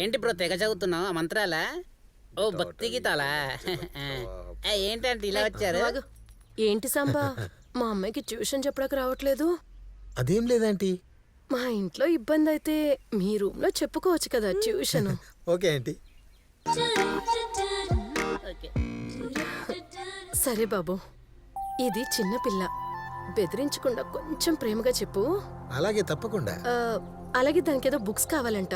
ఏంటి బ్రో తెగ చదువుతున్నావు ఆ మంత్రాలా? ఓ భక్తి గీతాలా? ఏంటంటే ఇలా వచ్చారు? ఏంటి సాంబా, మా అమ్మాయికి ట్యూషన్ చెప్పడానికి రావట్లేదు? అదేం లేదంటీ, మా ఇంట్లో ఇబ్బంది అయితే మీ రూమ్ లో చెప్పుకోవచ్చు కదా ట్యూషన్. Okay aunty. సరే బాబు, ఇది చిన్న పిల్ల, బెదిరించకుండా కొంచెం ప్రేమగా చెప్పు. అలాగే, తప్పకుండా. అలాగే దానికి ఏదో బుక్స్ కావాలంట,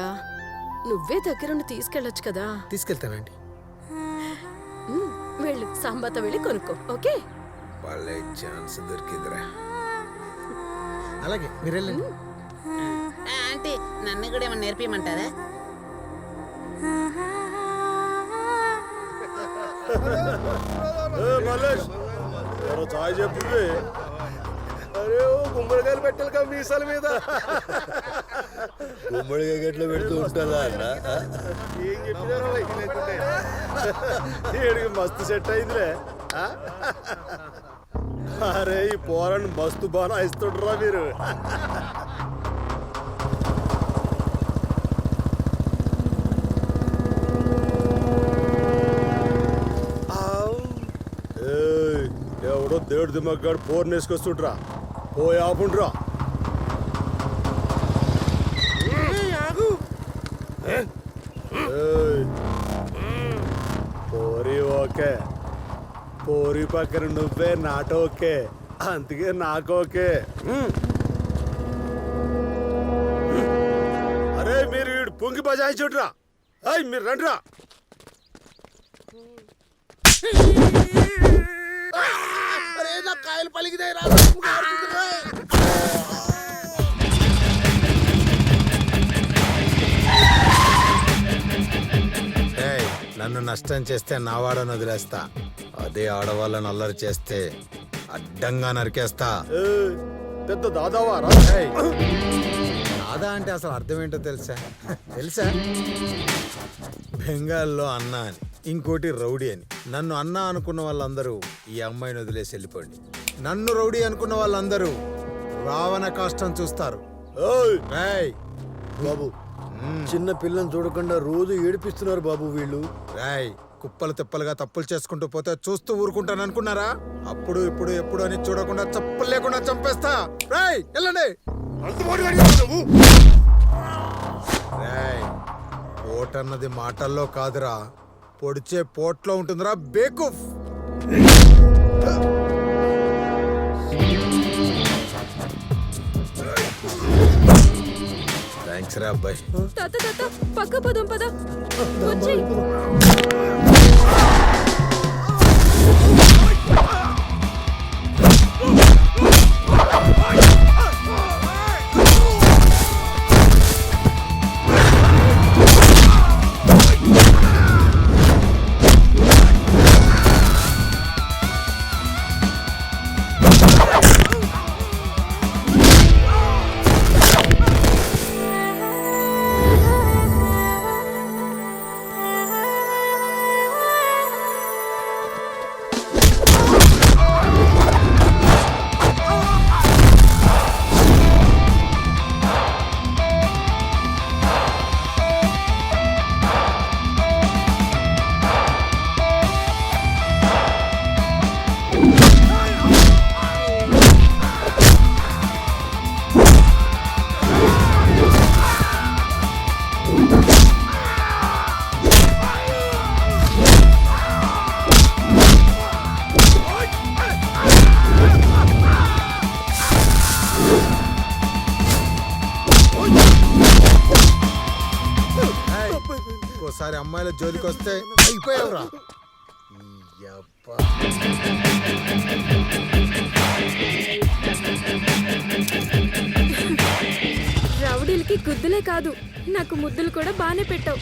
నువ్వే దగ్గరుండి తీసుకెళ్ళొచ్చు కదా. తీసుకెళ్తానండి. వెళ్ళు, సాంబాతో వెళ్ళి కొనుక్కో. ఓకే, వాళ్ళే ఛాన్స్ దొరికిందిరా. అలాగే, మీరు వెళ్ళండి. ఆంటీ నన్ను కూడా ఏమన్నా నేర్పియమంటారా? చాయ్ చెప్తుంది. అరే గుమ్మడికాయలు పెట్టాలి మీసాల మీద. గుమ్మడికాయ గట్ల పెడుతూ ఉంటారా అన్న? ఏం చెప్పినారో ఏడికి మస్తు సెట్ అయిందిలే. అరే ఈ పోరాన్ని మస్తు బాగా ఇస్తుండ్రా మీరు. ఎవడో దేవుడు దిమ్మగాడు పోర్ని వేసుకొస్తుండ్రా, పోయి ఆపుండ్రా. పోరి ఓకే, పోరి పక్కన నువ్వే నాట ఓకే, అందుకే నాకు ఓకే. అరే మీరు వీడు పొంగి బజాయి చూడరా. అయ్ మీరు రండిరా. కాయలు పలికినాయి రా. నన్ను నష్టం చేస్తే నా వాడని వదిలేస్తా, అదే ఆడవాళ్ళని అల్లరి చేస్తే అడ్డంగా నరికేస్తా. పెద్ద దాదావా రా. దాదా అంటే అసలు అర్థం ఏంటో తెలుసా? బెంగాల్లో అన్న అని, ఇంకోటి రౌడీ అని. నన్ను అన్న అనుకున్న వాళ్ళందరూ ఈ అమ్మాయిని వదిలేసి వెళ్ళిపోండి. నన్ను రౌడీ అనుకున్న వాళ్ళందరూ రావణ కాష్టం చూస్తారు. బాబు, చిన్న పిల్లని చూడకుండా రోజు ఏడిపిస్తున్నారు బాబు వీళ్ళు. రాయ్, కుప్పలు తిప్పలుగా తప్పులు చేసుకుంటూ పోతే చూస్తూ ఊరుకుంటాను అనుకున్నారా? అప్పుడు ఇప్పుడు ఎప్పుడు అని చూడకుండా చప్పులు లేకుండా చంపేస్తా. రాయ్ వెళ్ళండి. రాయ్, పోటన్నది మాటల్లో కాదురా, పొడిచే పోట్లో ఉంటుందిరా బేకూఫ్. థ్యాంక్స్ రా అబ్బాయి. పక్క పదం పద. ఇంకోసారి అమ్మాయిల జోలికి వస్తే అయిపోయావురా. రౌడీలకి గుద్దులే కాదు, నాకు ముద్దులు కూడా బానే పెట్టావు.